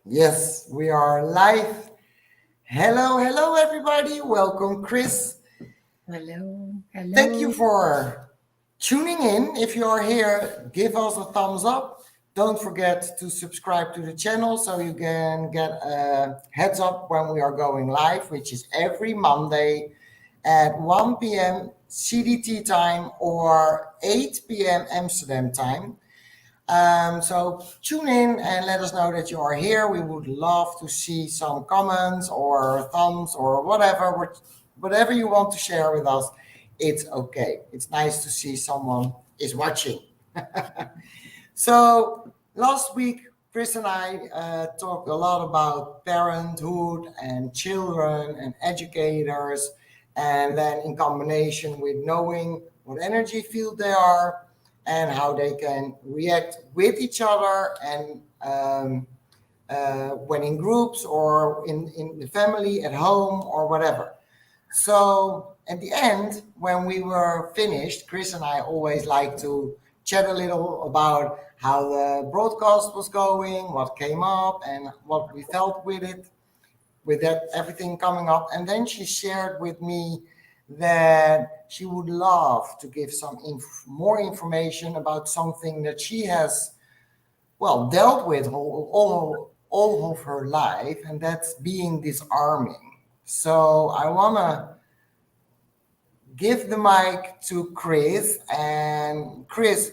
Yes, we are live. Hello, hello, everybody. Welcome, Chris. Hello, Thank you hello. for tuning in. If you are here, give us a thumbs up. Don't forget to subscribe to the channel so you can get a heads up when we are going live, which is every Monday at 1 p.m. CDT time or 8 p.m. Amsterdam time. So tune in and let us know that you are here. We would love to see some comments or thumbs or whatever you want to share with us. It's okay. It's nice to see someone is watching. So last week, Chris and I talked a lot about parenthood and children and educators, and then in combination with knowing what energy field they are and how they can react with each other and when in groups or in the family, at home, or whatever. So at the end, when we were finished, Chris and I always like to chat a little about how the broadcast was going, what came up, and what we felt with it, with that everything coming up. And then she shared with me that she would love to give some more information about something that she has, well, dealt with all of her life, and that's being disarming. So I want to give the mic to Chris. And Chris,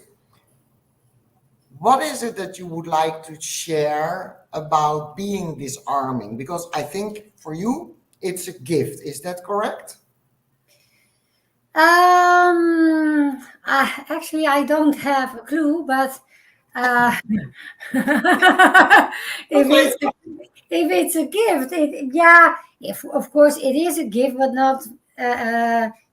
what is it that you would like to share about being disarming? Because I think for you, it's a gift. Is that correct? Actually, I don't have a clue, but if Okay. it's a, if it's a gift, yeah, if of course it is a gift, but not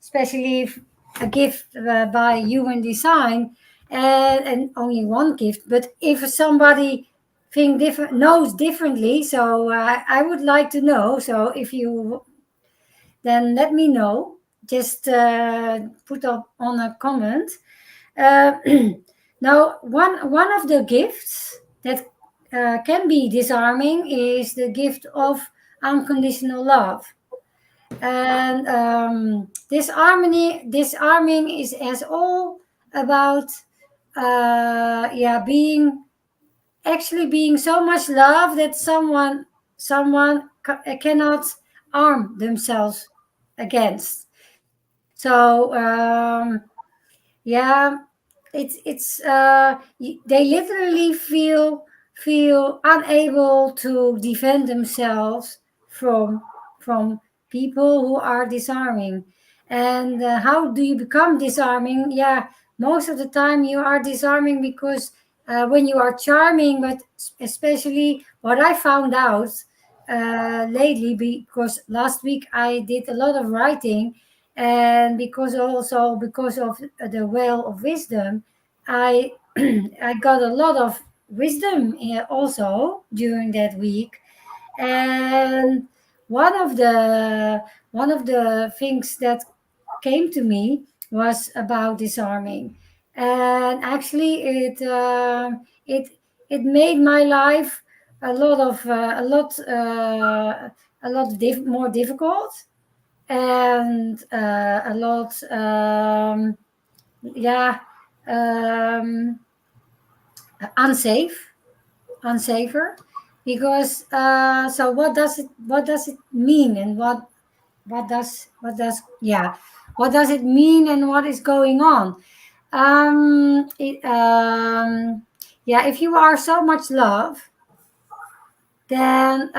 especially if a gift by human design, and only one gift. But if somebody knows differently, so I would like to know. So if you then let me know. Just put up on a comment. Uh, now, one of the gifts that can be disarming is the gift of unconditional love, and disarming is as all about being actually being so much love that someone cannot arm themselves against. So yeah, they literally feel unable to defend themselves from from people who are disarming. And how do you become disarming? Yeah, most of the time you are disarming because when you are charming, but especially what I found out lately, because last week I did a lot of writing, and because of the well of wisdom, I I got a lot of wisdom also during that week. And one of the one of the things that came to me was about disarming. And actually it made my life a lot more difficult, and a lot yeah um, unsafe unsafer, because so what does it mean, and what does it mean, and what is going on? It, yeah, if you are so much love, then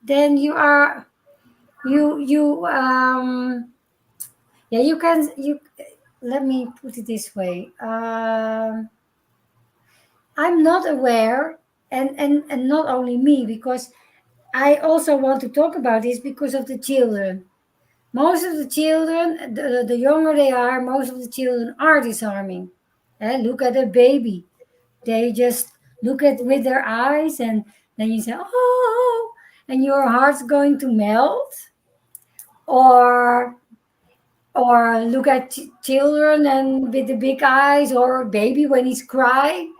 then you yeah, you can you let me put it this way. I'm not aware, and not only me, because I also want to talk about this because of the children. Most of the children, the younger they are, most of the children are disarming. Look at a baby. They just look at with their eyes, and then you say, oh, and your heart's going to melt. Or look at children and with the big eyes, or baby when he's crying,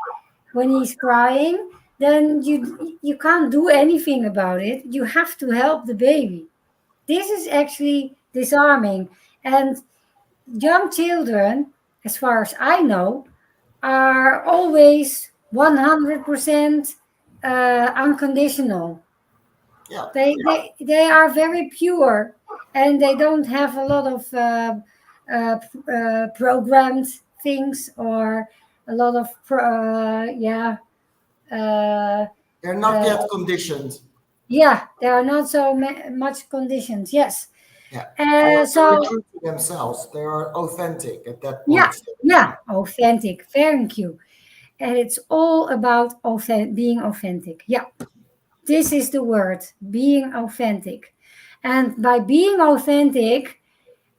then you can't do anything about it. You have to help the baby. This is actually disarming. And young children, as far as I know, are always 100% unconditional. Yeah. They are very pure, and they don't have a lot of programmed things, or a lot of uh, They're not yet conditioned. there are not so much conditions. Yes. Yeah. They are very So true to themselves. They are authentic at that yeah, point. authentic. Thank you. And it's all about being authentic. Yeah, this is the word, being authentic. And by being authentic,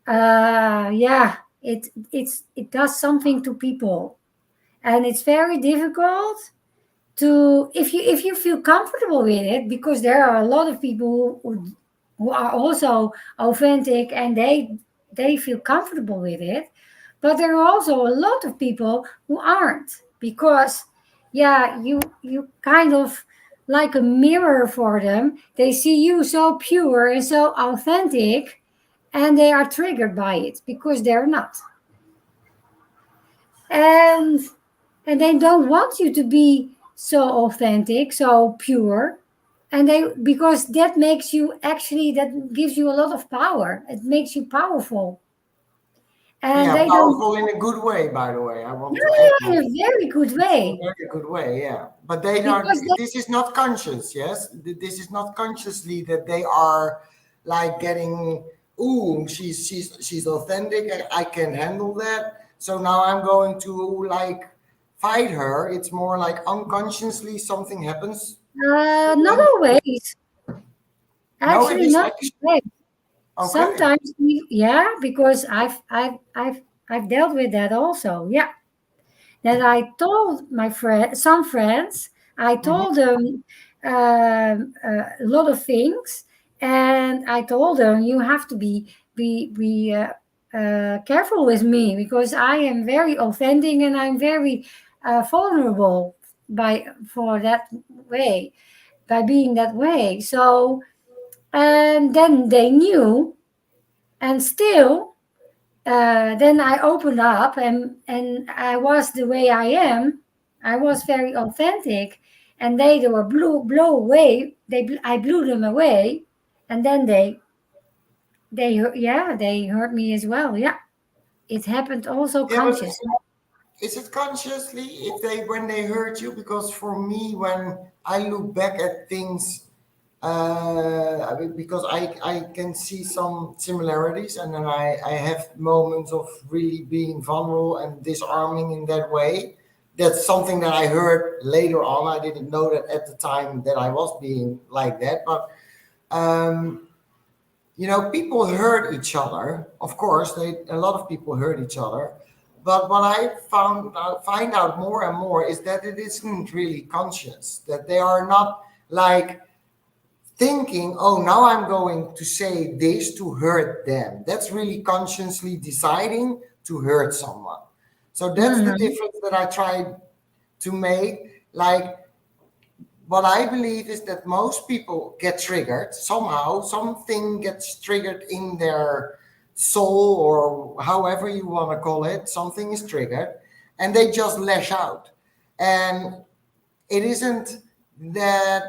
it does something to people, and it's very difficult to, if you feel comfortable with it, because there are a lot of people who are also authentic, and they feel comfortable with it, but there are also a lot of people who aren't, because you kind of like a mirror for them. They see you so pure and so authentic, and they are triggered by it because they're not, and they don't want you to be so authentic, so pure, and they, because that makes you, actually that gives you a lot of power. It makes you powerful, and Yeah, they don't. powerful in a good way, by the way. I want Yeah, to add in that. a very good In a way, very good way, yeah. But they don't, because they, this is not conscious, yes? This is not consciously that they are like getting, ooh, she's authentic, I can handle that. So now I'm going to like fight her. It's more like unconsciously something happens to not them. always, No, it actually is not actually always. okay. Sometimes because I've dealt with that also. Yeah, that I told some friends, I Mhm. told them a lot of things, and I told them, you have to be careful with me, because I am very authentic, and I'm very vulnerable by for that way, by being that way. So, and then they knew, and still then I opened up, and I was the way I am. I was very authentic, and they were blow away. I blew them away, and then they hurt me as well. Yeah, it happened also Yeah, but conscious. is it consciously if they when they hurt you? Because for me, when I look back at things, I mean, because I can see some similarities, and then I have moments of really being vulnerable and disarming in that way. That's something that I heard later on. I didn't know that at the time that I was being like that, but um, people hurt each other. Of course, a lot of people hurt each other. But what I find out more and more is that it isn't really conscious. That they are not like thinking, oh, now I'm going to say this to hurt them. That's really consciously deciding to hurt someone. So that's the Mhm. difference that I try to make. Like, what I believe is that most people get triggered somehow, something gets triggered in their soul, or however you want to call it, something is triggered, and they just lash out. And it isn't that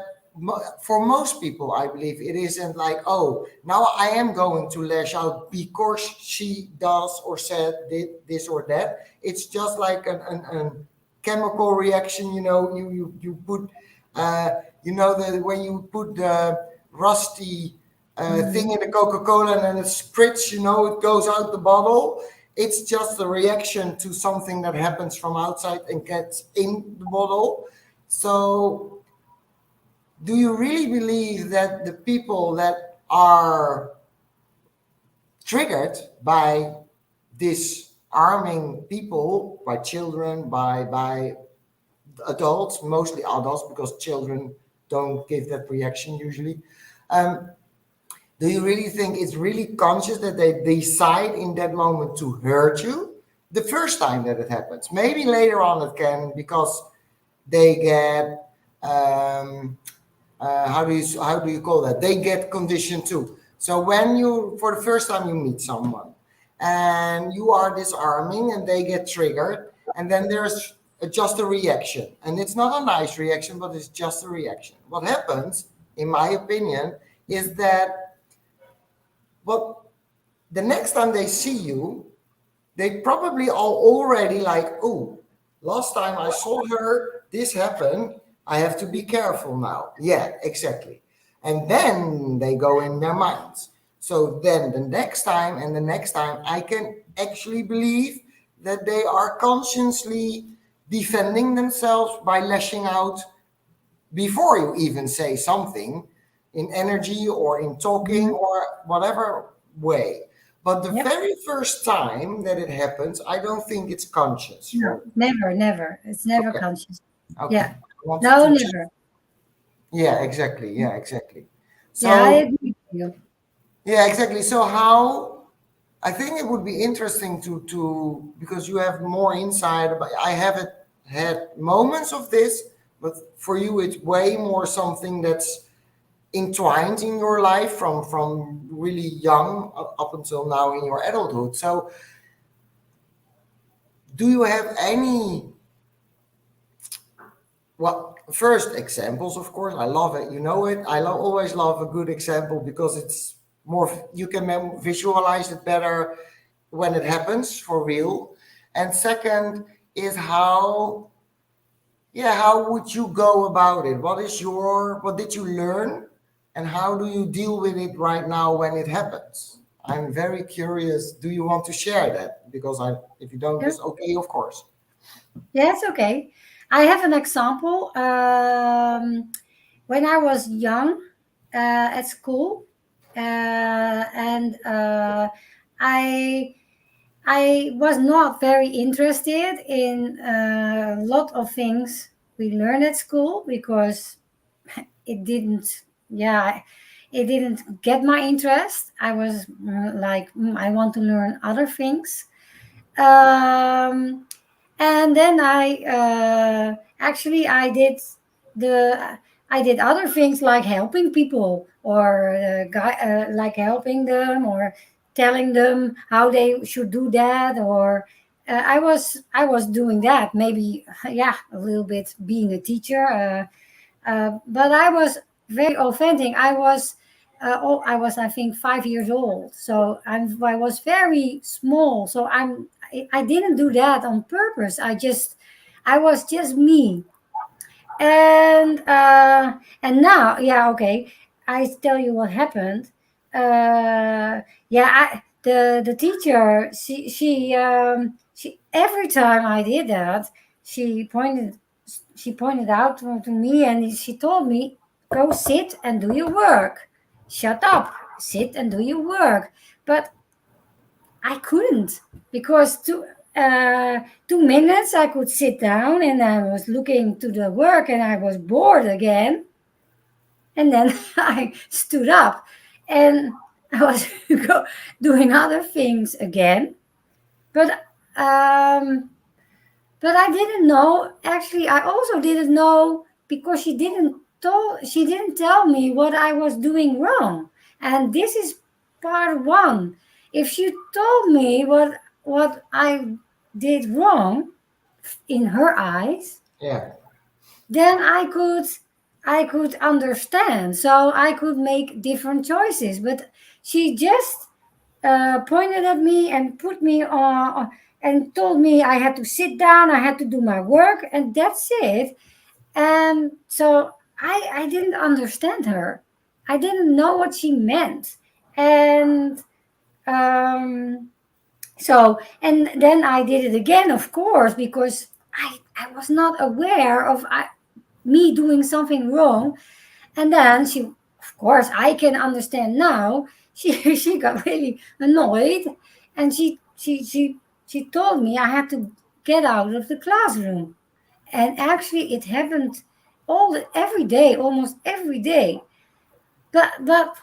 for most people, I believe it isn't like, oh, now I am going to lash out because she does or said did this or that. It's just like an chemical reaction. You put uh, that when you put the rusty thing Mhm. in the Coca-Cola and then it spritz, it goes out the bottle. It's just a reaction to something that happens from outside and gets in the bottle. So, do you really believe that the people that are triggered by disarming people, by children, by adults, mostly adults, because children don't give that reaction usually? Um, do you really think it's really conscious that they decide in that moment to hurt you the first time that it happens? Maybe later on it can, because they get um, how do you call that? They get conditioned too. So when you for the first time you meet someone and you are disarming and they get triggered, and then there's just a reaction, and it's not a nice reaction, but it's just a reaction. What happens, in my opinion, is that well, the next time they see you, they probably are already like, oh, last time I saw her, this happened. I have to be careful now. Yeah, exactly. And then they go in their minds. So then the next time and the next time, I can actually believe that they are consciously defending themselves by lashing out before you even say something in energy or in talking Mhm. or whatever way. But the Yep. very first time that it happens, I don't think it's conscious No, for me. never, never. It's never Okay. conscious. Okay. Yeah. I wanted No, to just, never. yeah, exactly. Yeah, exactly. Yeah, I So, agree with you. yeah, exactly. So how I think it would be interesting to because you have more insight. But I haven't had moments of this, but for you, it's way more something that's entwined in your life from really young up until now in your adulthood. So, do you have any well first examples? Of course, I love it. You know it. Always love a good example because it's more you can visualize it better when it happens for real. And second is how yeah, how would you go about it? What did you learn and how do you deal with it right now when it happens? I'm very curious. Do you want to share that? Because if you don't, Yeah, it's okay, of course. yeah, it's okay. I have an example. When I was young at school, and I I was not very interested in a lot of things we learned at school because it didn't, yeah, it didn't get my interest. I was like, I want to learn other things. Um, and then I did the I did other things like helping people or like helping them or telling them how they should do that or I was doing that maybe yeah a little bit being a teacher but I was very authentic. I was I think 5 years old, so I was very small. So I didn't do that on purpose. I was just me. And now, yeah, okay. I tell you what happened. Yeah, the teacher she every time I did that she pointed she pointed out to me and she told me, go sit and do your work. Shut up, sit and do your work. But I couldn't because 2 minutes I could sit down and I was looking to the work and I was bored again. And then I stood up and I was doing other things again. But um, but I didn't know. Actually, I also didn't know because she didn't tell me what I was doing wrong. And this is part one. If she told me what I did wrong in her eyes, Yeah. then I could understand. So I could make different choices. But she just pointed at me and put me on and told me I had to sit down, I had to do my work, and that's it. And so I didn't understand her. I didn't know what she meant. And um, and then I did it again, of course, because I was not aware of me doing something wrong. And then she, of course, I can understand now. She got really annoyed, and she told me I had to get out of the classroom. And actually, it happened every day, almost every day. But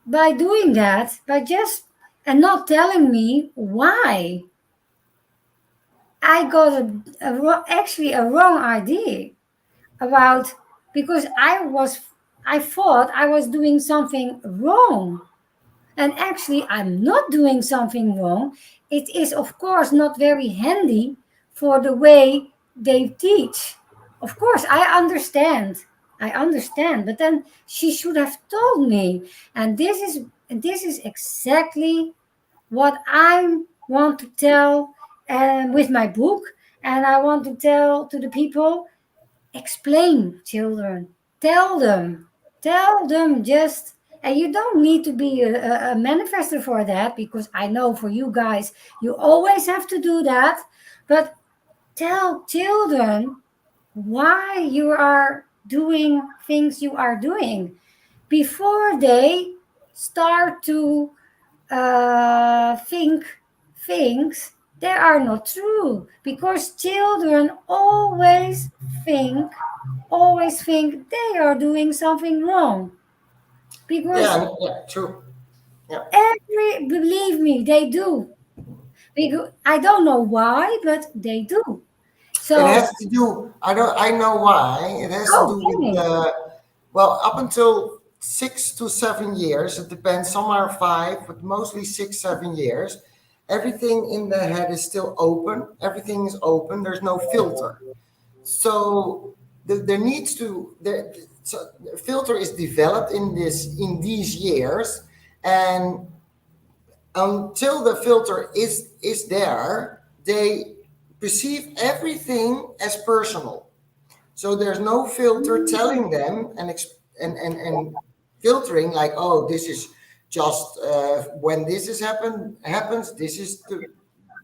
by doing that, by just and not telling me why, I got actually a wrong idea about. because I thought I was doing something wrong. And actually, I'm not doing something wrong. It is, of course, not very handy for the way they teach. Of course, I understand. I understand. But then she should have told me. And this is exactly what I want to tell with my book. And I want to tell to the people, explain, children. Tell them. Tell them just. And you don't need to be a manifestor for that, because I know for you guys, you always have to do that. But tell children why you are doing things you are doing before they start to think things that are not true, because children always think they are doing something wrong, because Yeah, true. Yeah. believe me, they do, because I don't know why, but they do. It So has to do. I know why. It has to oh, do tell with me. well, up until 6 to 7 years. It depends. Some are 5, but mostly 6, 7 years. Everything in the head is still open. Everything is open. There's no filter. So there needs to there. So the filter is developed in these years, and until the filter is there, they perceive everything as personal. So there's no filter telling them and filtering like, oh, this is just when this is happens, this is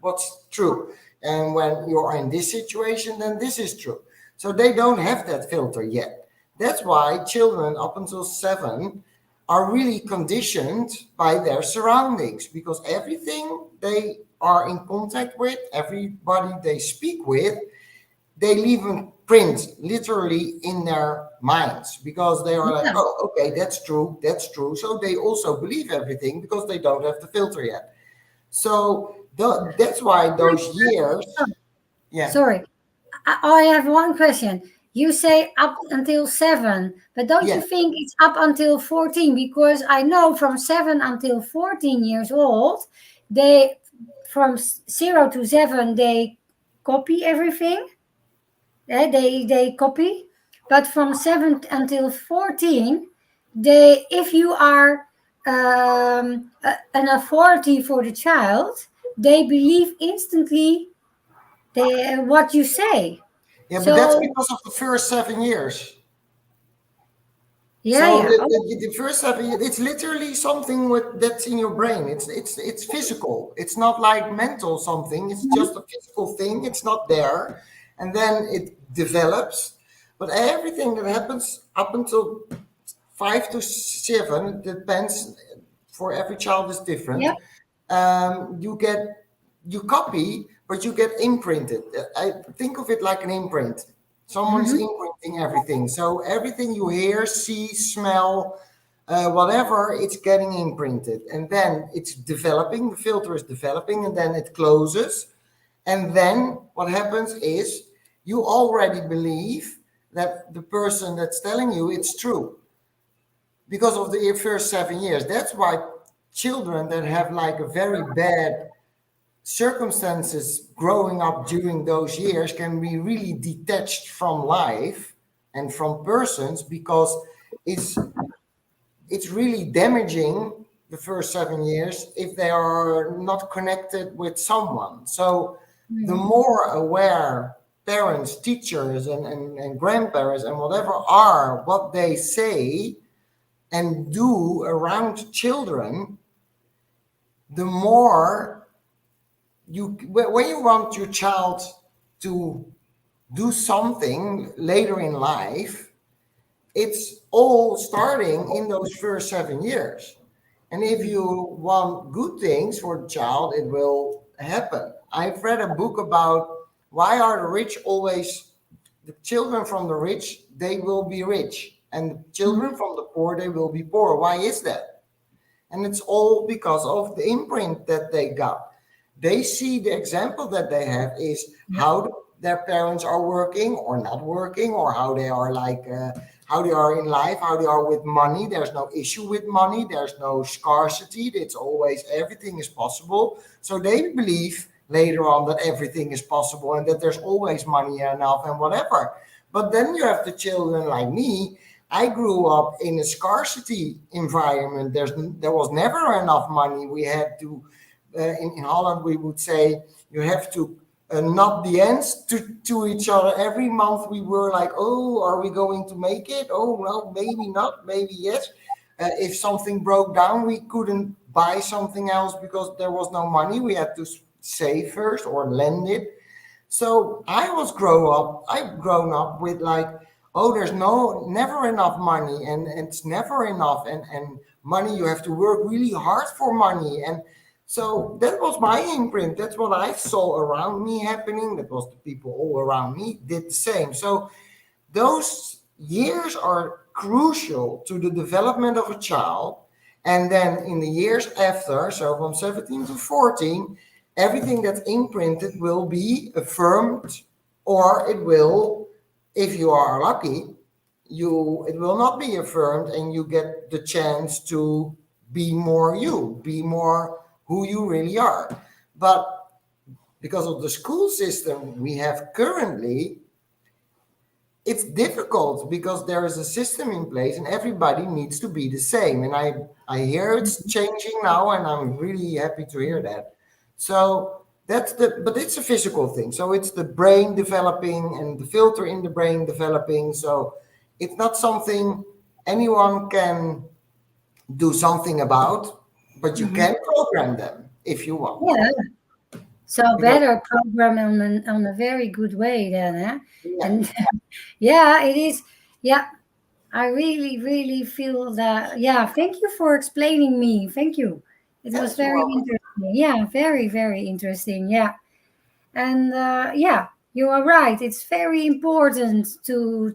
what's true, and when you are in this situation, then this is true. So they don't have that filter yet. That's why children up until 7 are really conditioned by their surroundings, because everything they are in contact with, everybody they speak with, they leave a print literally in their minds, because they are like, Yeah. oh, okay, that's true, that's true. So they also believe everything because they don't have the filter yet. So that's why those years, yeah, Sorry, I have one question. You say up until 7, but don't you yeah, think it's up until 14? Because I know from 7 until 14 years old, they, from 0 to 7, they copy everything. They copy. But from 7 until 14, if you are an authority for the child, they believe instantly what you say. yeah, but that's So because of the first 7 years. yeah, So yeah. Oh, the first 7 years, it's literally something that's in your brain. It's physical. It's not like mental something. It's just a physical thing. It's not there, and then it develops. But everything that happens up until 5 to 7, it depends. For every child is different. yeah. You copy, but you get imprinted. I think of it like an imprint. Someone is Hmm. imprinting everything. So everything you hear, see, smell, whatever, it's getting imprinted. And then it's developing, the filter is developing, and then it closes. And then what happens is you already believe that the person that's telling you it's true because of the first 7 years. That's why children that have like a very bad circumstances growing up during those years can be really detached from life and from persons, because it's it's really damaging the first 7 years if they are not connected with someone. So the Mhm. more aware parents, teachers, and grandparents and whatever are, what they say and do around children, the more when you want your child to do something later in life, it's all starting in those first 7 years. And if you want good things for the child, it will happen. I've read a book about why are the rich always, the children from the rich, they will be rich, and the children from the poor, they will be poor. Why is that? And it's all because of the imprint that they got. They see the example that they have is Yeah. how their parents are working or not working, or how they are like how they are in life, how they are with money. There's no issue with money. There's no scarcity. It's always everything is possible. So they believe later on that everything is possible and that there's always money enough and whatever. But then you have the children like me. I grew up in a scarcity environment. There was never enough money. We had to, in Holland, we would say, you have to knock the ends to each other. Every month we were like, oh, are we going to make it? Oh, well, maybe not, maybe yes. If something broke down, we couldn't buy something else because there was no money. We had to save first or lend it. So I've grown up with like, oh, there's never enough money, and it's never enough, and money, you have to work really hard for money. And so that was my imprint. That's what I saw around me happening. That was the people all around me did the same. So those years are crucial to the development of a child. And then in the years after, so from 17 to 14, everything that's imprinted will be affirmed, or it will, if you are lucky, it will not be affirmed, and you get the chance to be more you, be more who you really are. But because of the school system we have currently, it's difficult because there is a system in place and everybody needs to be the same. And I hear it's changing now, and I'm really happy to hear that. So but it's a physical thing. So it's the brain developing and the filter in the brain developing. So it's not something anyone can do something about, but you Mhm. can program them if you want. Yeah. So Because better program on a very good way then, huh? yeah, And yeah, it is. Yeah, I really, really feel that. Yeah, thank you for explaining me. Thank you. It was yes, you're very welcome. interesting. Yeah, very, very interesting. Yeah, and yeah, you are right. It's very important to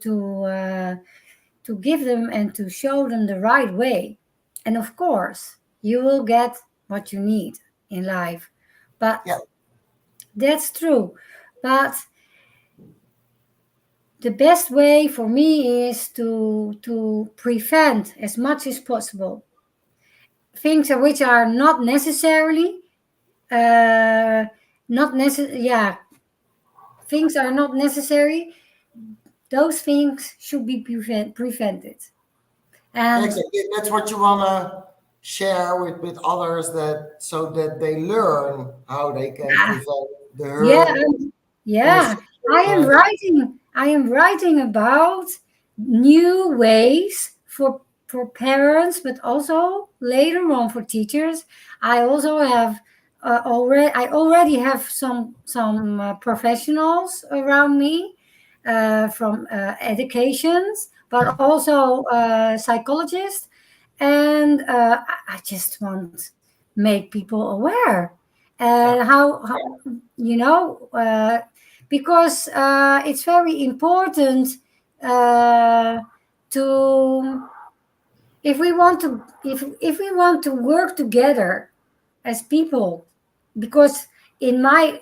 give them and to show them the right way. And of course, you will get what you need in life. But Yeah, that's true. But the best way for me is to prevent as much as possible things which are not necessarily not necessary. Yeah, things are not necessary. Those things should be prevented. And exactly. That's what you wanna share with others, that so that they learn how they can yeah, prevent the yeah, hurt on the yeah. I am children. writing. I am writing about new ways for parents, but also later on for teachers. I also have already. I already have some professionals around me from educations, but also psychologists, and I just want make people aware Yeah, and how you know because it's very important uh, to if we want to work together as people, because in my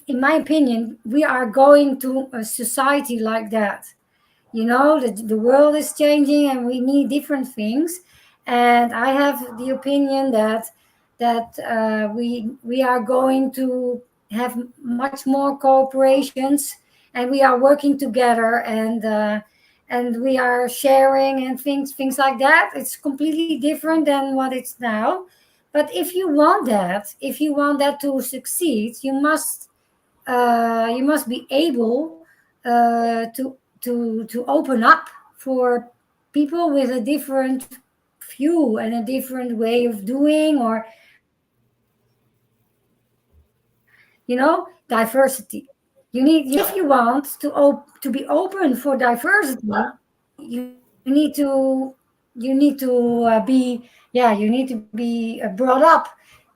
in my opinion we are going to a society like that. You know, the world is changing and we need different things, and I have the opinion that we are going to have much more cooperations, and we are working together, and we are sharing and things like that. It's completely different than what it's now. But if you want that to succeed, you must be able to open up for people with a different view and a different way of doing, or diversity. If you want to be open for diversity, you need to you need to be brought up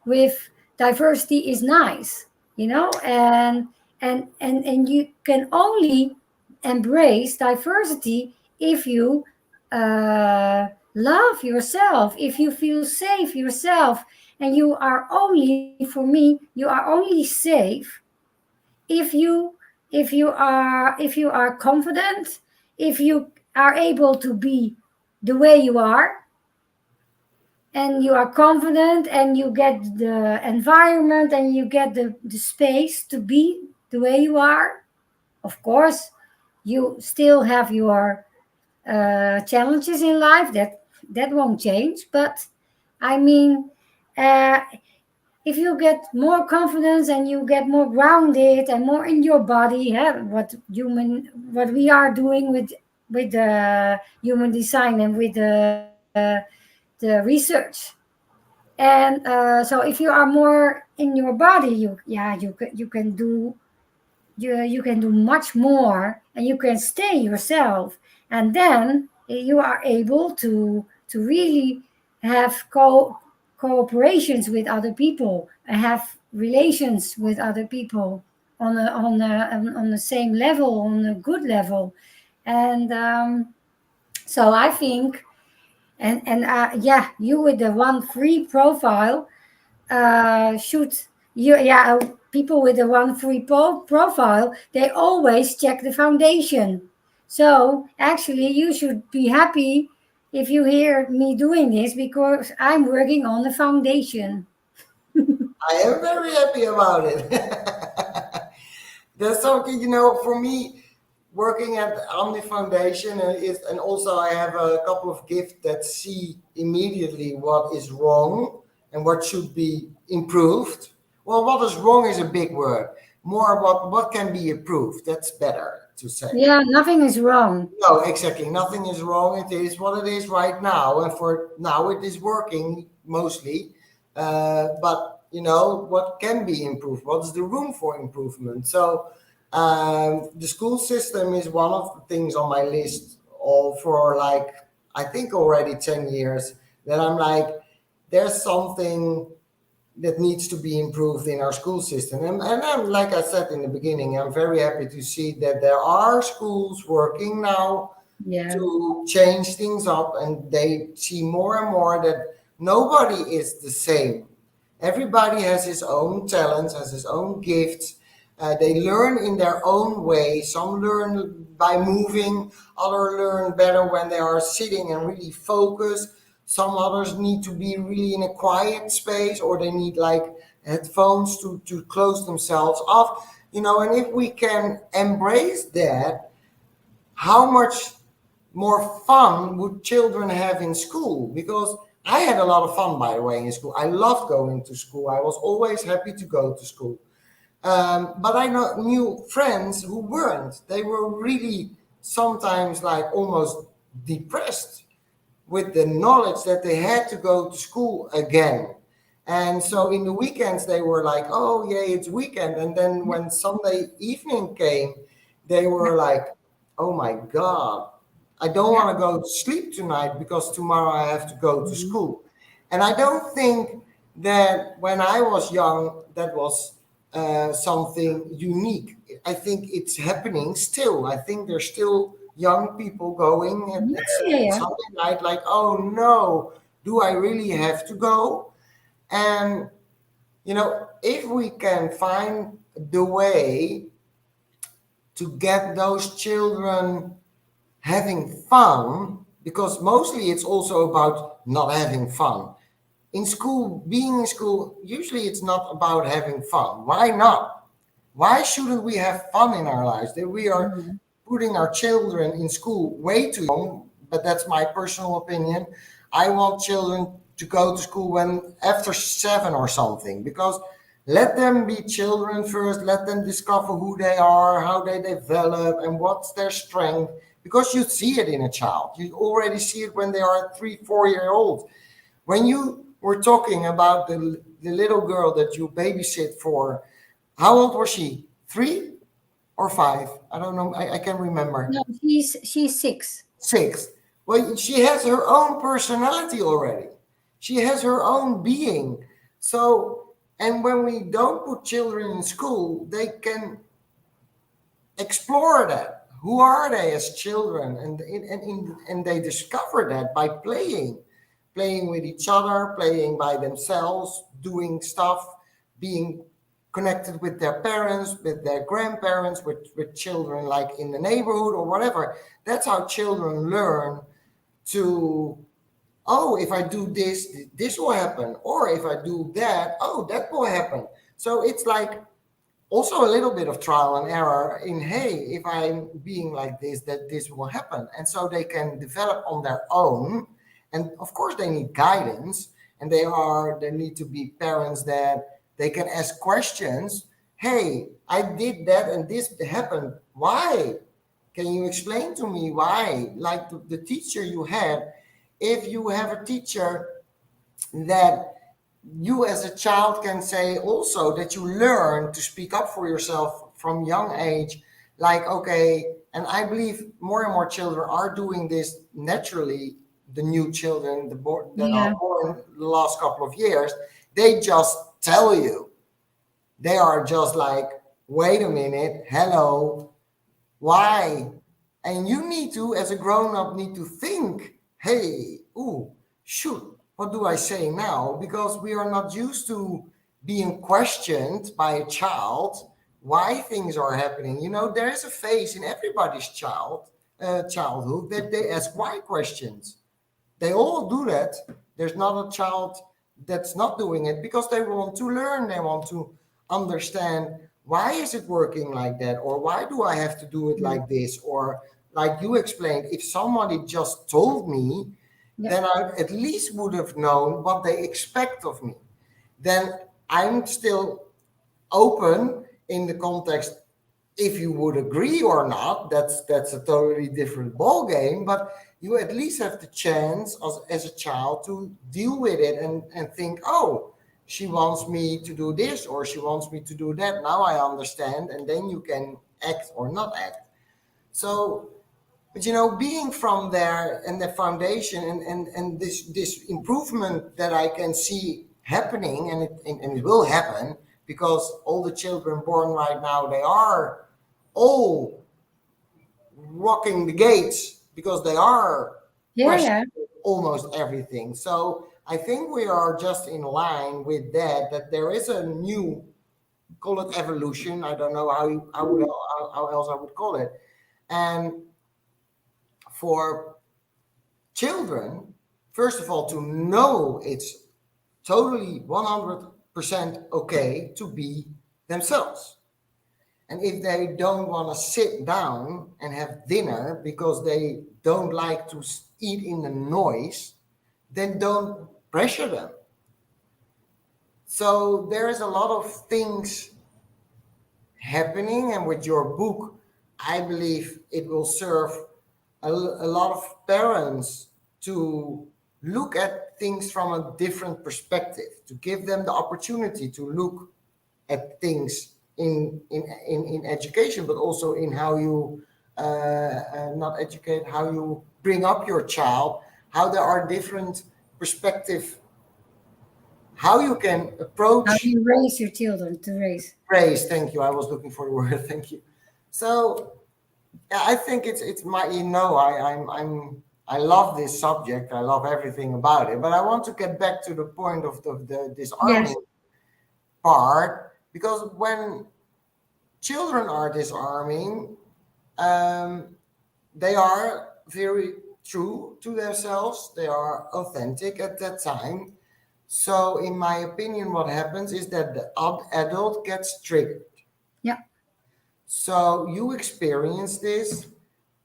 with diversity is nice, and you can only embrace diversity if you love yourself, if you feel safe yourself. And you are only, for me, you are only safe if you if you are confident, if you are able to be the way you are, and you are confident, and you get the environment, and you get the space to be the way you are. Of course, you still have your challenges in life that won't change, but I mean, uh, if you get more confidence and you get more grounded and more in your body, yeah, what we are doing with the human design and with the research. And so if you are more in your body, you can do, you can do much more, and you can stay yourself, and then you are able to really have cooperations with other people, and have relations with other people on the same level, on a good level. And so I think, and yeah, you with the one free profile should, you, yeah, people with the one free profile, they always check the foundation. So actually you should be happy if you hear me doing this, because I'm working on the foundation. I am very happy about it. That's something, for me, working on the foundation and also I have a couple of gifts that see immediately what is wrong and what should be improved. Well, what is wrong is a big word. More about what can be improved. That's better to say. Yeah, nothing is wrong. No, exactly. Nothing is wrong. It is what it is right now, and for now it is working mostly. But what can be improved? What's the room for improvement? So the school system is one of the things on my list. All for like I think already 10 years that I'm like, there's something that needs to be improved in our school system. And I'm, like I said in the beginning, I'm very happy to see that there are schools working now Yeah. to change things up, and they see more and more that nobody is the same. Everybody has his own talents, has his own gifts. They learn in their own way. Some learn by moving, others learn better when they are sitting and really focused. Some others need to be really in a quiet space, or they need like headphones to close themselves off. And if we can embrace that, how much more fun would children have in school? Because I had a lot of fun, by the way, in school. I loved going to school. I was always happy to go to school. But I knew friends who weren't. They were really sometimes like almost depressed with the knowledge that they had to go to school again. And so in the weekends, they were like, oh, yeah, it's weekend. And then when Sunday evening came, they were like, oh my God, I don't Yeah. want to go to sleep tonight because tomorrow I have to go to Mhm. school. And I don't think that when I was young, that was something unique. I think it's happening still. I think there's still young people going Yeah, at yeah, yeah. Sunday night, like, oh no, do I really have to go? And, if we can find the way to get those children having fun, because mostly it's also about not having fun. In school, being in school, usually it's not about having fun. Why not? Why shouldn't we have fun in our lives? That we are Mhm. putting our children in school way too young, but that's my personal opinion. I want children to go to school when after 7 or something, because let them be children first. Let them discover who they are, how they develop, and what's their strength. Because you see it in a child. You already see it when they are 3, 4 year old. When you were talking about the little girl that you babysit for, how old was she? 3 or 5? I don't know. I can't remember. No, she's 6. 6. Well, she has her own personality already. She has her own being. So, and when we don't put children in school, they can explore that. Who are they as children? And they discover that by playing with each other, playing by themselves, doing stuff, being connected with their parents, with their grandparents, with children like in the neighborhood or whatever. That's how children learn to, oh, if I do this, this will happen. Or if I do that, oh, that will happen. So it's like also a little bit of trial and error in, hey, if I'm being like this, that this will happen. And so they can develop on their own. And of course they need guidance, and there need to be parents that they can ask questions. Hey, I did that and this happened. Why? Can you explain to me why? Like the teacher you had, if you have a teacher that you as a child can say also that you learn to speak up for yourself from young age, like, okay, and I believe more and more children are doing this naturally. The new children that are Yeah. born the last couple of years, they just tell you. They are just like, wait a minute, hello, why? And you need to, as a grown-up, need to think, hey, ooh, shoot, what do I say now? Because we are not used to being questioned by a child why things are happening. You know, there is a phase in everybody's childhood that they ask why questions. They all do that. There's not a child that's not doing it because they want to learn. They want to understand, why is it working like that? Or why do I have to do it like this? Or like you explained, if somebody just told me, Yeah. then I at least would have known what they expect of me. Then I'm still open in the context. If you would agree or not, that's a totally different ball game. But you at least have the chance as a child to deal with it and think, oh, she wants me to do this or she wants me to do that. Now I understand, and then you can act or not act. So, but you know, being from there and the foundation and this improvement that I can see happening, and it will happen because all the children born right now, they are all rocking the gates because they are Yeah. Yeah. questioning almost everything. So I think we are just in line with that there is a new, call it evolution. I don't know how else I would call it. And for children, first of all, to know it's totally 100% okay to be themselves. And if they don't want to sit down and have dinner because they don't like to eat in the noise, then don't pressure them. So there is a lot of things happening, and with your book, I believe it will serve a lot of parents to look at things from a different perspective, to give them the opportunity to look at things in education, but also in how you not educate, how you bring up your child, how there are different perspectives, how you can How do approach you raise your children to raise? praise. Thank you. I was looking for the word. Thank you. So yeah, I think it's my, you know, I love this subject. I love everything about it. But I want to get back to the point of the Yes. disarming part, because when children are disarming, um, they are very true to themselves. They are authentic at that time. So, in my opinion, what happens is that the adult gets triggered. Yeah. So you experience this.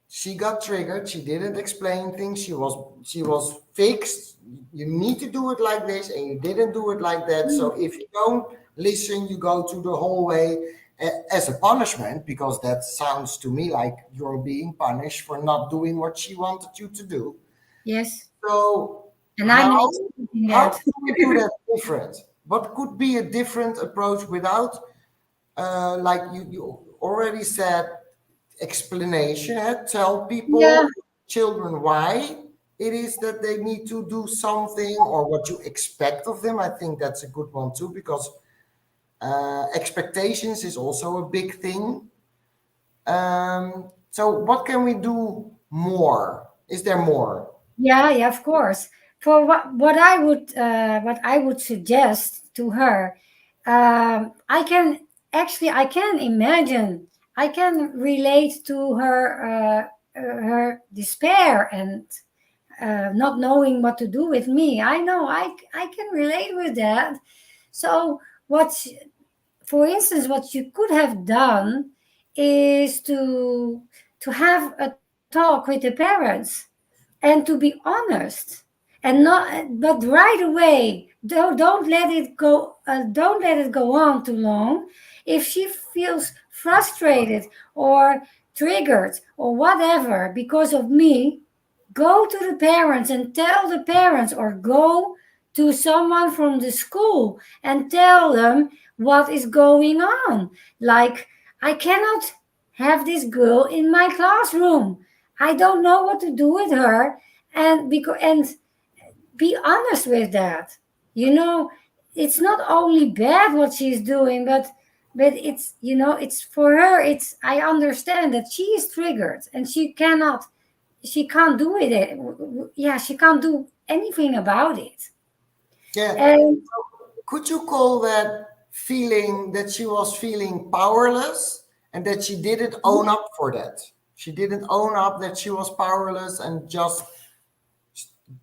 She got triggered. She didn't explain things. She was fixed. You need to do it like this, and you didn't do it like that. So if you don't listen, you go to the hallway as a punishment, because that sounds to me like you're being punished for not doing what she wanted you to do. Yes. So And I'm how expecting how that. can we do that different? What could be a different approach without, like you already said, explanation? Tell Yeah. people, children, why it is that they need to do something or what you expect of them. I think that's a good one too, because expectations is also a big thing. So what can we do more? Is there more? Yeah. Yeah. Of course. For what I would suggest to her, I can I can imagine, I can relate to her despair and not knowing what to do with me. I know I can relate with that. So what, for instance, what you could have done is to have a talk with the parents and to be honest, and not, but right away, don't let it go, don't let it go on too long. If she feels frustrated or triggered or whatever because of me, go to the parents and tell the parents, or go to someone from the school and tell them what is going on. Like, I cannot have this girl in my classroom. I don't know what to do with her. And be honest with that. You know, it's not only bad what she's doing, but it's, you know, it's for her, it's, I understand that she is triggered and she can't do it. Yeah, she can't do anything about it. Yeah. And Could you call that feeling that she was feeling powerless and that she didn't own up for that? She didn't own up that she was powerless and just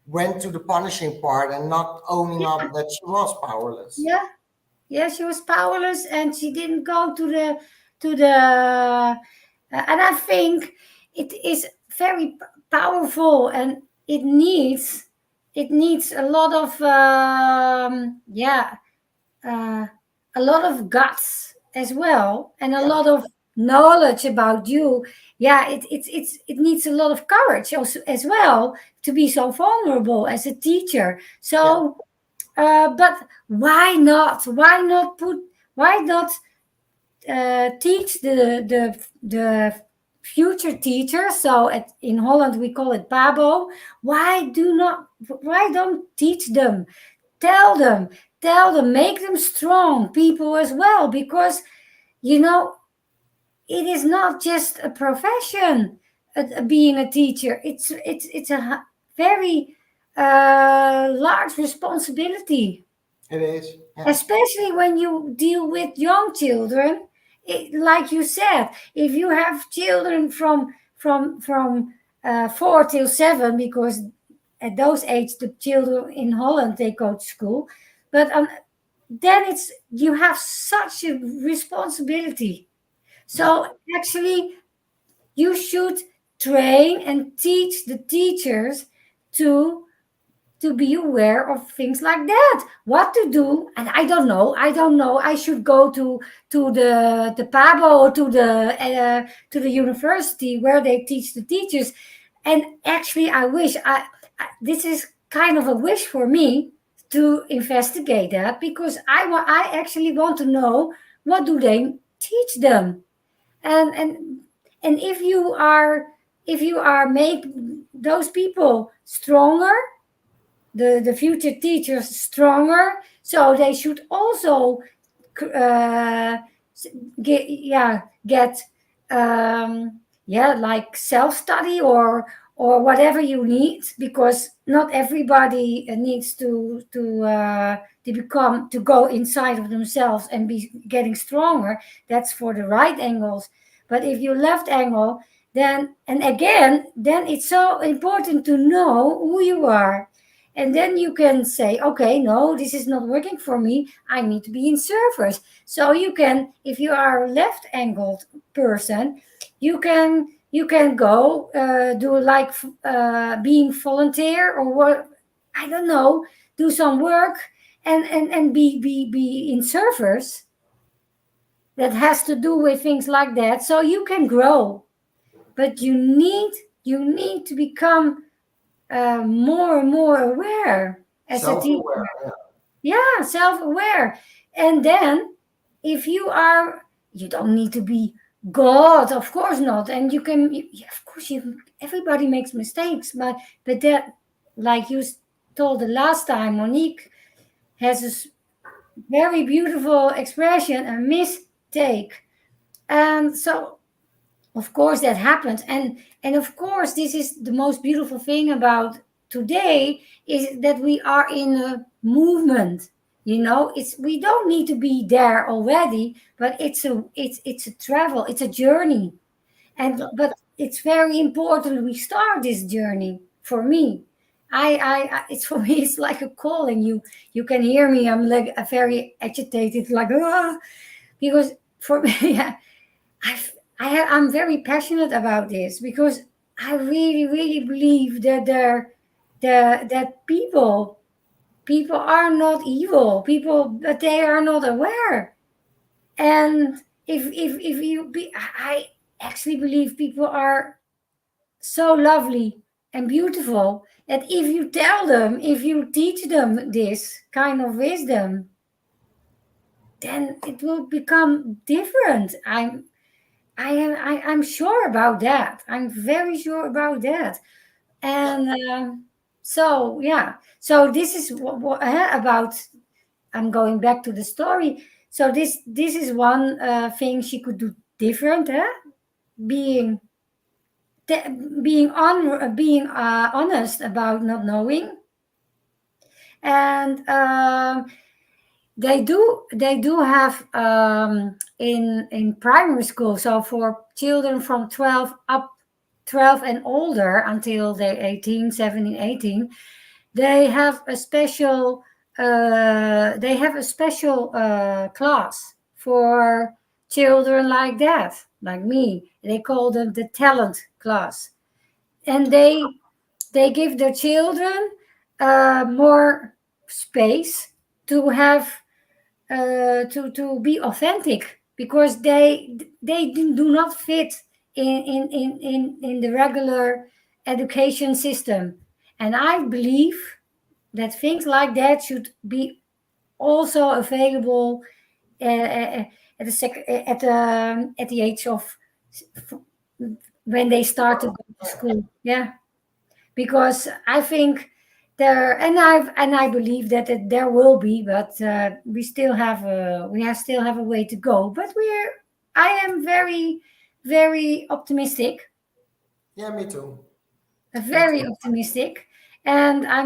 went to the punishing part and not owning up that she was powerless. yeah, yeah, she was powerless and she didn't go to the and I think it is very powerful, and it needs a lot of uh, a lot of guts as well, and a Yeah. lot of knowledge about you. Yeah, it needs a lot of courage also, as well, to be so vulnerable as a teacher. Yeah. So but why not put, why not teach the future teachers? So in Holland we call it pabo. Why don't teach them, tell them, make them strong people as well, because, you know, it is not just a profession, being a teacher. It's a very large responsibility, It is. Yeah. especially when you deal with young children. Like you said, if you have children from 4 till 7, because at those age the children in Holland, they go to school, but then it's, you have such a responsibility. Yeah. So actually, you should train and teach the teachers to be aware of things like that, what to do. And I don't know, I should go to the pabo, or to the university where they teach the teachers. And actually, I wish, this is kind of a wish for me to investigate that, because I actually want to know, what do they teach them. And if you are, make those people stronger, the future teachers stronger, so they should also uh, get like self study, or whatever you need, because not everybody needs to become, to go inside of themselves and be getting stronger. That's for the right angles. But if you left angle, then, and again, then it's so important to know who you are. And then you can say, okay, no, this is not working for me, I need to be in service. So you can, if you are a left angled person, you can go do like being volunteer, or what, I don't know, do some work, and be in service, that has to do with things like that, so you can grow. But you need to become more and more aware as a teacher. Self-aware. Yeah. Yeah, self-aware. And then, if you are, you don't need to be God, of course not. And you can, yeah, of course, everybody makes mistakes, but that, like you told the last time, Monique has this very beautiful expression, a mistake. And so, of course, that happens. And of course, this is the most beautiful thing about today, is that we are in a movement. It's, we don't need to be there already, but it's a travel, it's a journey. Yeah. But it's very important we start this journey. For me, it's for me, it's like a calling. You can hear me, I'm like a very agitated, like, because for me, yeah, I'm very passionate about this, because I really, really believe that that people are not evil people, but they are not aware. And if you be, I actually believe people are so lovely and beautiful, that if you tell them, if you teach them this kind of wisdom, then it will become different. I'm sure about that. I'm very sure about that. Yeah. And so yeah, so this is what about. I'm going back to the story. So this is one thing she could do different, being being honest about not knowing. And they do have in primary school, so for children from 12 and older until they're 18, 17, 18, they have a special class for children like that, like me. They call them the talent class. And they give their children more space to have to be authentic, because they do not fit in the regular education system. And I believe that things like that should be also available at at the age of when they start to go to school. Yeah, because I think there, and I believe that there will be, but we still have a way to go. But I am very, very optimistic, Yeah, me too. Me very too. optimistic, and I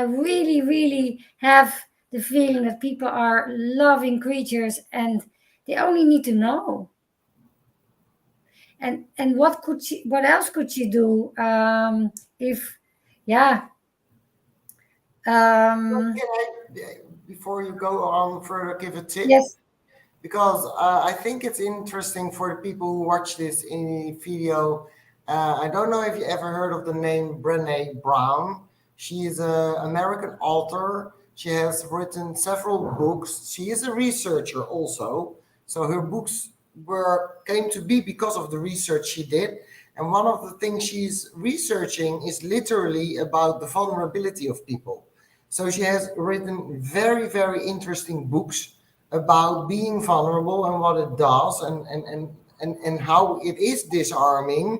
really, really have the feeling that people are loving creatures, and they only need to know. And what else could you do, if yeah. Can I, before you go on further, give a tip? Yes. Because I think it's interesting for the people who watch this in video. I don't know if you ever heard of the name Brené Brown. She is an American author. She has written several books. She is a researcher also. So her books were came to be because of the research she did. And one of the things she's researching is literally about the vulnerability of people. So she has written very, very interesting books about being vulnerable and what it does, and how it is disarming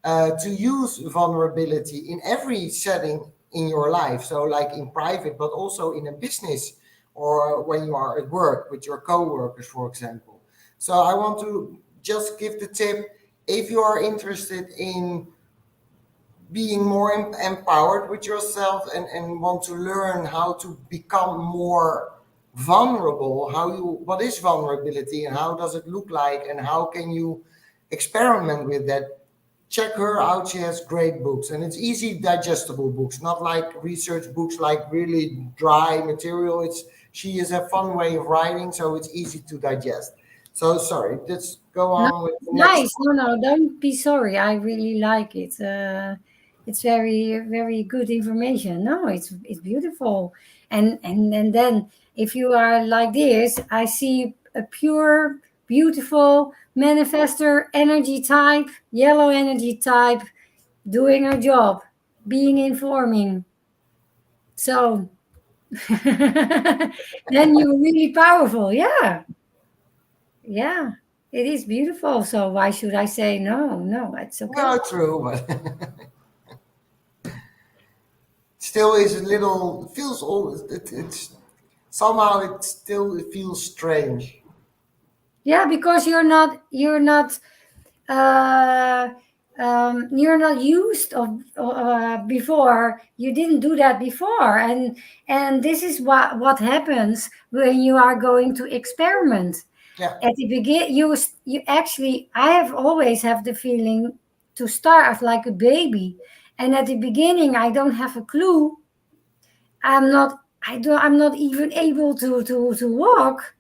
to use vulnerability in every setting in your life. So like in private, but also in a business, or when you are at work with your co-workers, for example. So I want to just give the tip: if you are interested in being more empowered with yourself, and want to learn how to become more vulnerable, what is vulnerability and how does it look like, and how can you experiment with that, check her out. She has great books, and it's easy digestible books, not like research books, like really dry material. She is a fun way of writing, so it's easy to digest. So sorry, let's go No, on with it's the next. nice. No, no, don't be sorry. I really like it. It's very, very good information. No, it's beautiful. And then if you are like this, I see a pure, beautiful manifestor energy type, yellow energy type, doing her job, being informing. So then you're really powerful. Yeah. Yeah, it is beautiful. So why should I say no? No, it's okay. No, true, but still is a little feels always it's somehow it feels strange. Yeah, because you're not uh you're not used of before. You didn't do that before, and this is what happens when you are going to experiment. Yeah. At the begin, you actually, I have always have the feeling to start like a baby, and at the beginning I don't have a clue. I'm not even able to walk,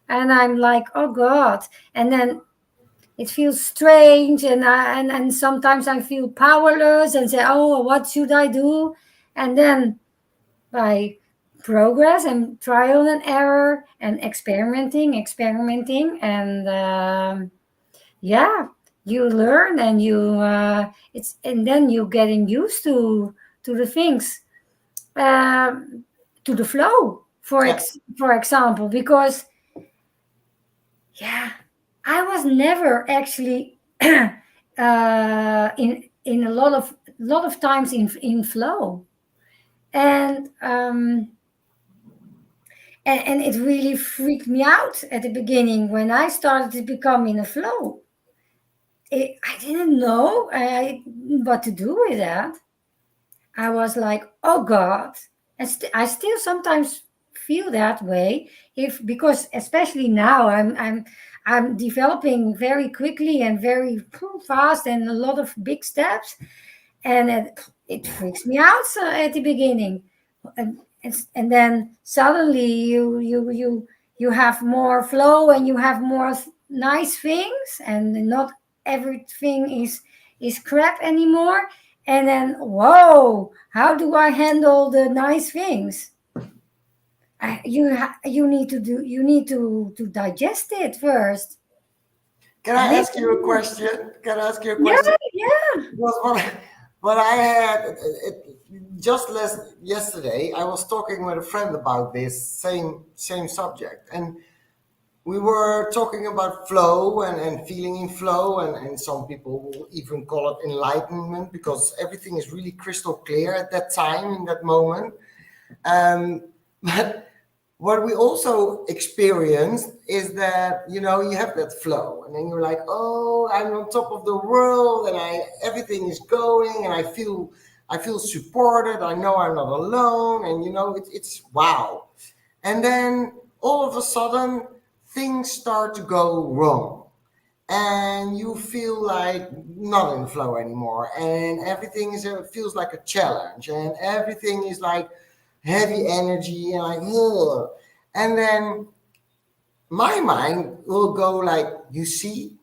and I'm like, oh god. And then it feels strange, and sometimes I feel powerless and say, oh, what should I do? And then by progress and trial and error and experimenting, and yeah, you learn, and and then you're getting used to the things, um, to the flow, Yeah. for example, because yeah, I was never actually in a lot of times in flow, and and it really freaked me out at the beginning when I started to become in a flow. I didn't know what to do with that. I was like, oh God. And I still sometimes feel that way, if because especially now I'm developing very quickly and very fast, and a lot of big steps, and it freaks me out at the beginning, and then suddenly you have more flow, and you have more nice things, and not everything is crap anymore. And then, whoa, how do I handle the nice things? You need to digest it first. Can I And it ask you a question? Can I ask you a yeah, question? yeah. Because what I had just yesterday, I was talking with a friend about this same subject, and we were talking about flow and feeling in flow, and some people will even call it enlightenment because everything is really crystal clear at that time in that moment. Um, but what we also experienced is that you have that flow, and then you're like, oh, I'm on top of the world, and I everything is going, and I feel supported. I know I'm not alone, and it's wow. And then all of a sudden things start to go wrong, and you feel like not in flow anymore, and everything feels like a challenge, and everything is like heavy energy, and like ugh. And then my mind will go like, you see,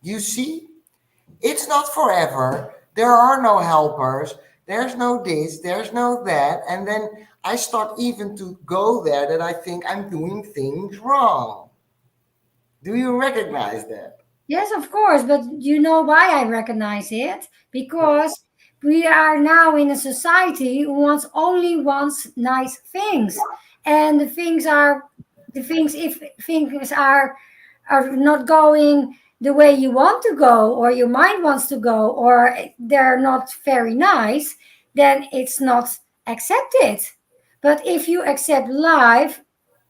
it's not forever. There are no helpers. There's no this, there's no that. And then I start even to go there that I think I'm doing things wrong. Do you recognize that? Yes, of course, but you know why I recognize it? Because we are now in a society who only wants nice things, and the things if things are not going the way you want to go, or your mind wants to go, or they're not very nice, then it's not accepted. But if you accept life,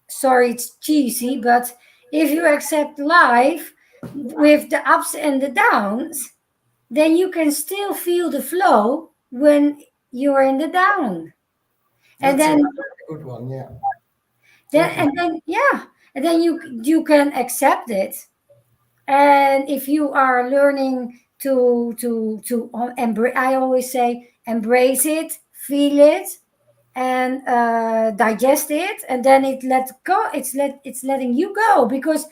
sorry, it's cheesy, but if you accept life with the ups and the downs, then you can still feel the flow when you're in the down. And That's a then, very good one. Yeah. Thank you. yeah, and then you can accept it. And if you are learning to embrace, I always say, embrace it, feel it, and digest it, and then it let go. It's letting you go, because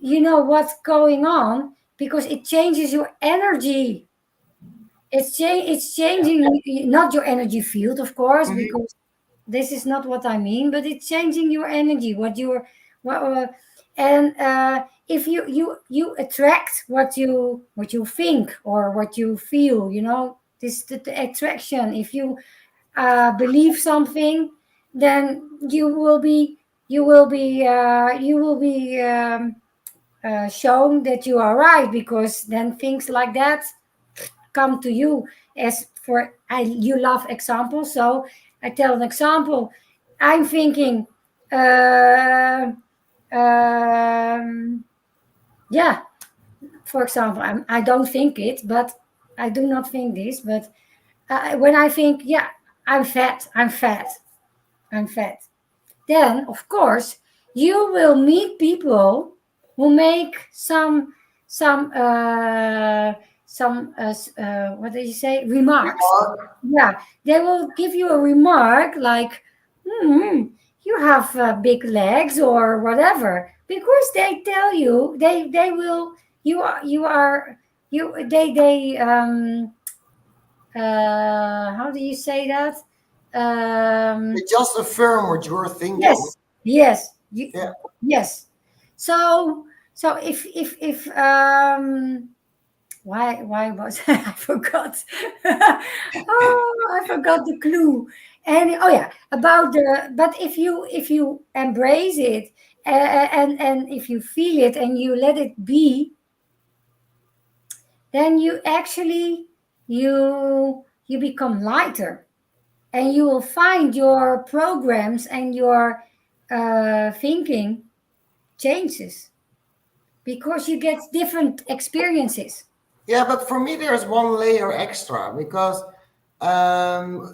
you know what's going on, because it changes your energy. It's changing not your energy field, of course, Mhm. because this is not what I mean, but it's changing your energy, what you're what and if you attract what you think or what you feel, this the attraction. If you believe something, then you will be shown that you are right, because then things like that come to you. As for you love examples, so I tell an example. I'm thinking, uh, um, yeah, for example, I don't think it, but I do not think this, but when I think, yeah, I'm fat, I'm fat, I'm fat, then of course you will meet people who make some what did you say, remarks. Remark. Yeah, they will give you a remark like, hmm, you have big legs or whatever, because they tell you, they will, you are you they how do you say that, They just affirm what you're thinking. yes, yes, Yeah. yes. So if why was I forgot. Oh, I forgot the clue. And oh yeah, about the, but if you embrace it, and if you feel it and you let it be, then you actually, you become lighter, and you will find your programs and your thinking changes, because you get different experiences. Yeah, but for me, there's one layer extra because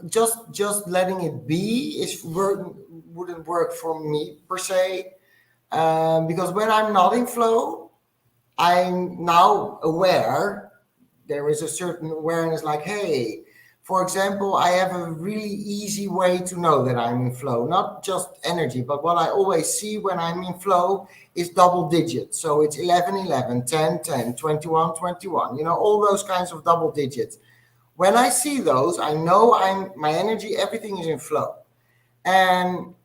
just letting it be wouldn't work for me per se. Because when I'm not in flow, I'm now aware. There is a certain awareness, like, hey, for example, I have a really easy way to know that I'm in flow, not just energy, but what I always see when I'm in flow is double digits. So it's 11, 11, 10, 10, 21, 21, all those kinds of double digits. When I see those, I know my energy, everything is in flow. And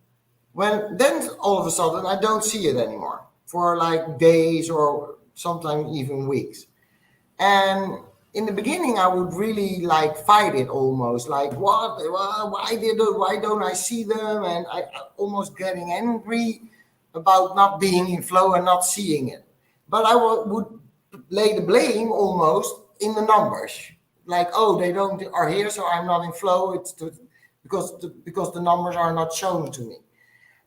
when then all of a sudden I don't see it anymore for like days or sometimes even weeks. And in the beginning, I would really like fight it almost, like what? Why don't I see them? And I almost getting angry about not being in flow and not seeing it. But I would lay the blame almost in the numbers, like, oh, they don't are here, so I'm not in flow. Because the numbers are not shown to me.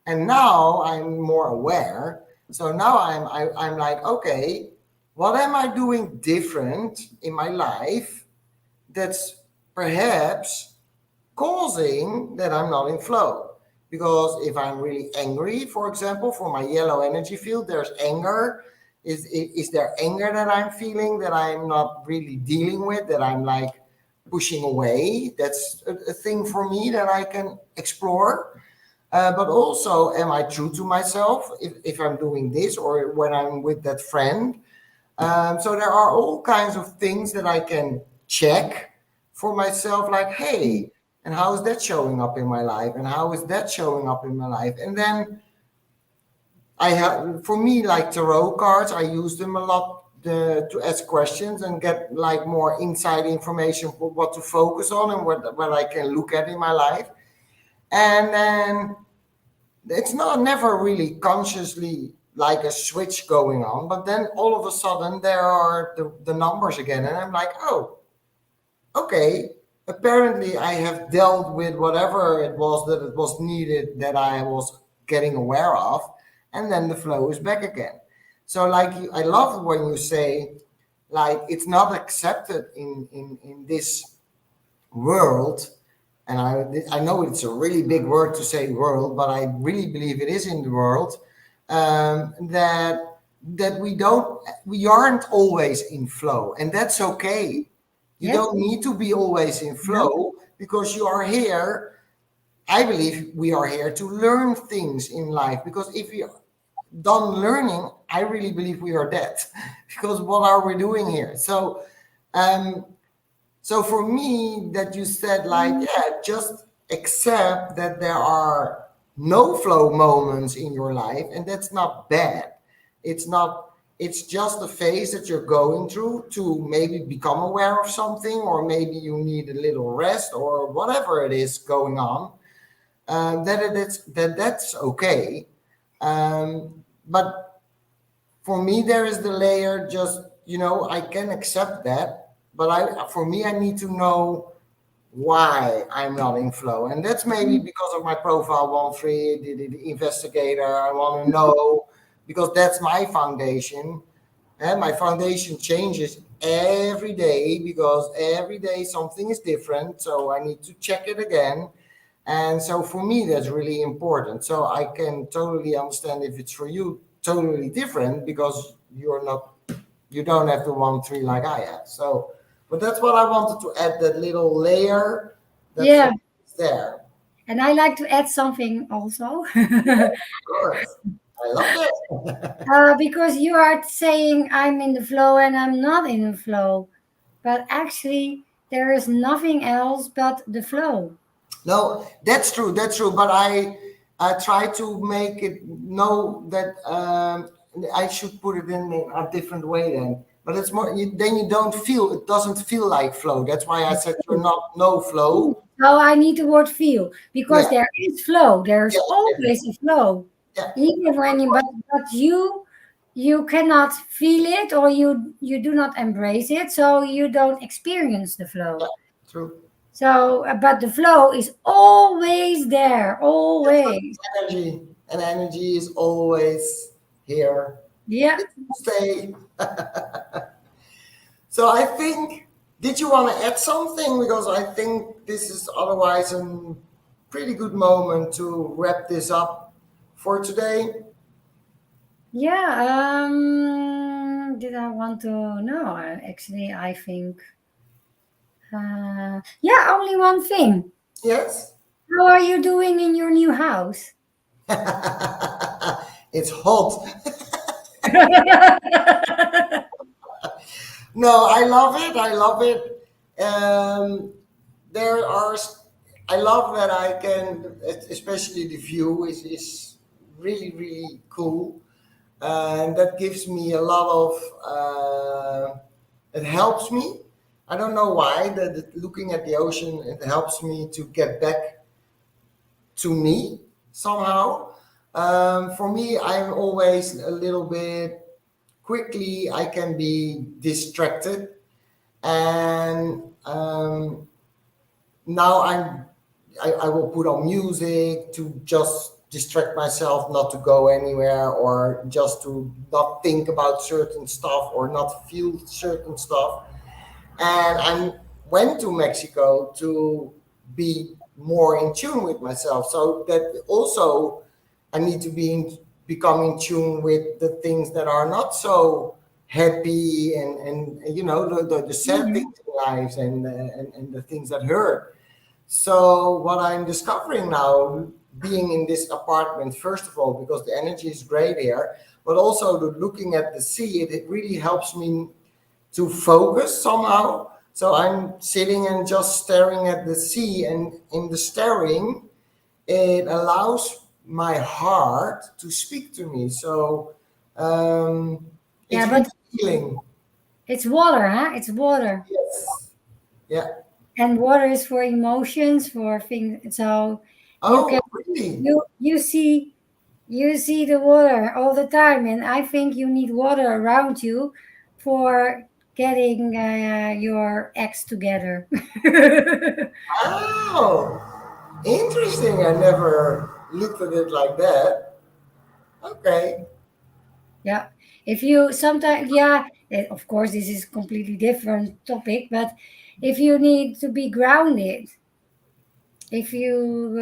And now I'm more aware. So now I'm like, okay, what am I doing different in my life that's perhaps causing that I'm not in flow? Because if I'm really angry, for example, for my yellow energy field, there's anger. Is there anger that I'm feeling that I'm not really dealing with, that I'm like pushing away? That's a thing for me that I can explore. But also, am I true to myself if I'm doing this, or when I'm with that friend? So there are all kinds of things that I can check for myself, like, hey, and how is that showing up in my life? And how is that showing up in my life? And then I have, for me, like tarot cards, I use them a lot to ask questions and get like more inside information for what to focus on and what I can look at in my life. And then it's not never really consciously like a switch going on, but then all of a sudden there are the numbers again, and I'm like, oh, okay, apparently I have dealt with whatever it was that it was needed that I was getting aware of, and then the flow is back again. So like I love when you say like it's not accepted in this world. And I know it's a really big word to say world, but I really believe it is in the world, that we aren't always in flow, and that's okay. You Yes. don't need to be always in No. flow because you are here. I believe we are here to learn things in life, because if we are done learning, I really believe we are dead because what are we doing here? Um, so for me, that you said like, yeah, just accept that there are no flow moments in your life, and that's not bad. It's not, it's just a phase that you're going through to maybe become aware of something, or maybe you need a little rest or whatever it is going on. That's okay. But for me, there is the layer, just, I can accept that, but for me, I need to know why I'm not in flow. And that's maybe because of my profile 1-3, the investigator. I want to know, because that's my foundation. And my foundation changes every day because every day something is different. So I need to check it again. And so for me, that's really important. So I can totally understand if it's for you totally different because you don't have the 1-3 like I have. So, but that's what I wanted to add, that little layer that's Yeah. there. And I like to add something also. Of course. I love it. Because you are saying I'm in the flow and I'm not in the flow. But actually, there is nothing else but the flow. No, that's true. That's true. But I try to make it know that I should put it in a different way then. But it's more, then you don't feel, it doesn't feel like flow. That's why I said you're not no flow. So I need the word feel because Yeah, there is flow. There's yeah, always a flow. yeah, Even when you, but you cannot feel it or you do not embrace it, so you don't experience the yeah, flow. true. So, but the flow is always there, That's what always. energy, and energy is always here. Yeah. It's to stay. So I think, did you want to add something? Because I think this is otherwise a pretty good moment to wrap this up for today. Yeah. Did I want to? No, actually, I think. Yeah, only one thing. Yes? How are you doing in your new house? It's hot. No, I love it. I love it. There are, I love that I can, especially the view is really, really cool. And that gives me a lot of, it helps me. I don't know why, that looking at the ocean, it helps me to get back to me somehow. For me, I'm always a little bit quickly, I can be distracted. And now I will put on music to just distract myself, not to go anywhere, or just to not think about certain stuff or not feel certain stuff. And I went to Mexico to be more in tune with myself. So that also I need to become in tune with the things that are not so happy, and the sad Mhm. things in life, and the things that hurt. So what I'm discovering now, being in this apartment, first of all, because the energy is great here, but also looking at the sea, it really helps me to focus somehow. So I'm sitting and just staring at the sea, and in the staring, it allows my heart to speak to me. So it's Yeah, really but healing. it's water, huh? It's water. Yes. Yeah. And water is for emotions, for things. So you can Oh, really? you see the water all the time, and I think you need water around you for getting your ex together. Oh, interesting. I never looked at it like that. Okay. Yeah. If you sometimes, yeah, of course, this is completely different topic, but if you need to be grounded, if you,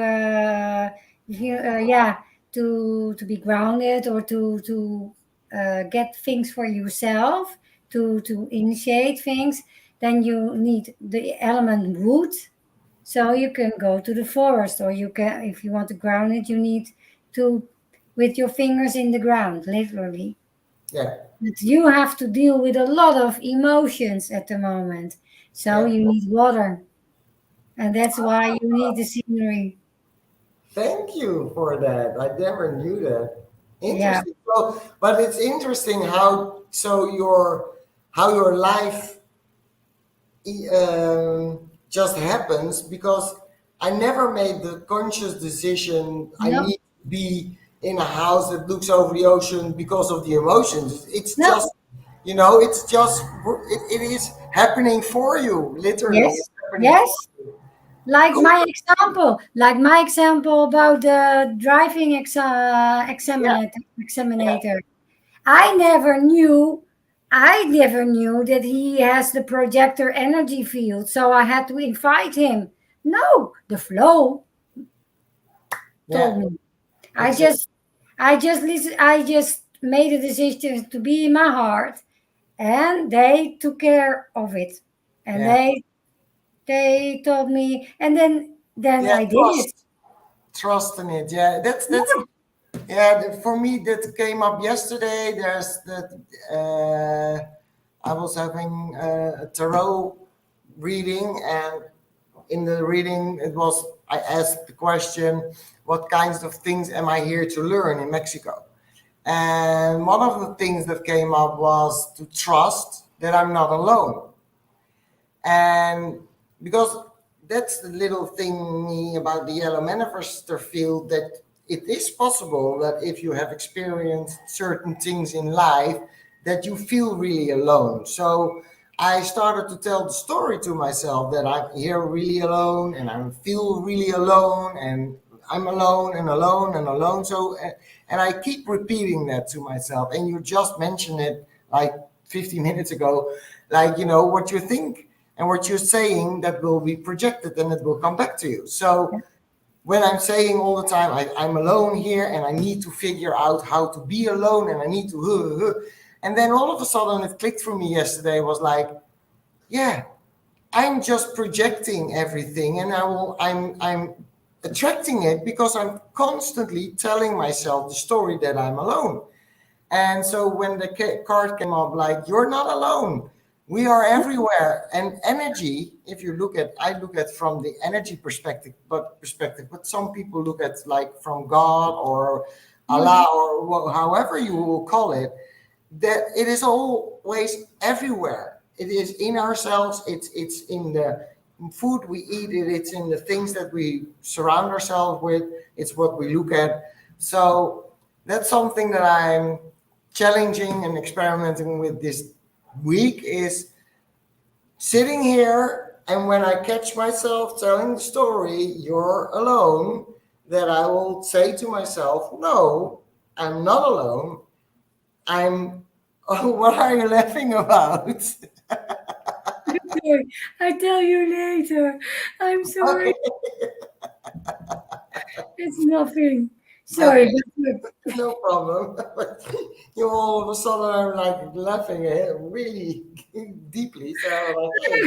yeah, to be grounded or to get things for yourself, to initiate things, then you need the element wood. So you can go to the forest, or you can, if you want to ground it, you need to with your fingers in the ground, literally. Yeah. But you have to deal with a lot of emotions at the moment. So Yeah. you need water. And that's why you need the scenery. Thank you for that. I never knew that. Yeah. Interesting. So, but it's interesting how your life just happens, because I never made the conscious decision I No, need to be in a house that looks over the ocean because of the emotions. It's no. just, it is happening for you, literally. It's Yes. happening Yes. for you. Cool. Like my example about the Yeah. examinator. I never knew I never knew that he has the projector energy field, so I had to invite him. No, the flow told Yeah, me. I exactly. just, I just listen. I just made a decision to be in my heart, and they took care of it, and Yeah, they told me, and then yeah. I did it. Trust in it. Yeah, that's yeah. For me, that came up yesterday. There's that. I was having a tarot reading, and in the reading, I asked the question, "What kinds of things am I here to learn in Mexico?" And one of the things that came up was to trust that I'm not alone. And because that's the little thing about the yellow manifestor field, that it is possible that if you have experienced certain things in life, that you feel really alone. So I started to tell the story to myself that I'm here really alone, and I feel really alone, and I'm alone and alone and alone. So and I keep repeating that to myself. And you just mentioned it like 15 minutes ago, like, what you think and what you're saying, that will be projected and it will come back to you. So when I'm saying all the time, I'm alone here and I need to figure out how to be alone, and I need to, and then all of a sudden it clicked for me yesterday, was like, yeah, I'm just projecting everything, and I'm attracting it because I'm constantly telling myself the story that I'm alone. And so when the card came up, like, you're not alone. We are everywhere. And energy, if you look at, I look at from the energy but some people look at like from God or Allah or however you will call it, that it is always everywhere. It is in ourselves. It's in the food we eat. It's in the things that we surround ourselves with. It's what we look at. So that's something that I'm challenging and experimenting with this week, is sitting here, and when I catch myself telling the story, you're alone, that I will say to myself, no, I'm not alone. I'm oh, what are you laughing about? Sorry, I tell you later. I'm sorry. Okay, It's nothing. okay, Sorry, but no problem. But you all of a sudden are like laughing really deeply. So I'm like, hey,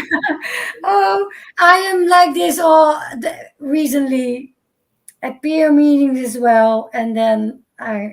oh, I am like this all recently at peer meetings as well, and then I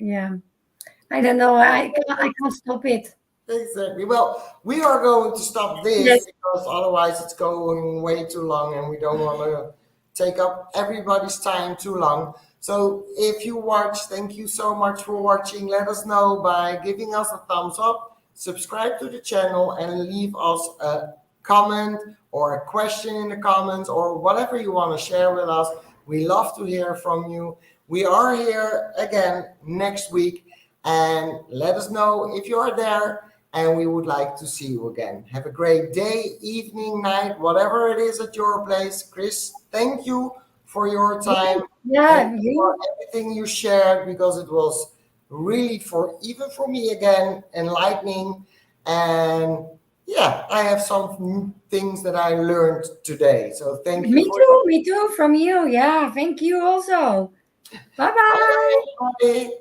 don't know. I can't stop it. exactly. Well, we are going to stop this Yes, because otherwise it's going way too long, and we don't want to take up everybody's time too long. So if you watch, thank you so much for watching. Let us know by giving us a thumbs up, subscribe to the channel, and leave us a comment or a question in the comments, or whatever you want to share with us. We love to hear from you. We are here again next week, and let us know if you are there, and we would like to see you again. Have a great day, evening, night, whatever it is at your place. Chris, thank you for your time and yeah, for you. everything you shared, because it was really, for even for me again, enlightening. And yeah, I have some things that I learned today. So thank you Me for too. Me too. From you. Yeah. Thank you also. Bye bye bye. bye everybody.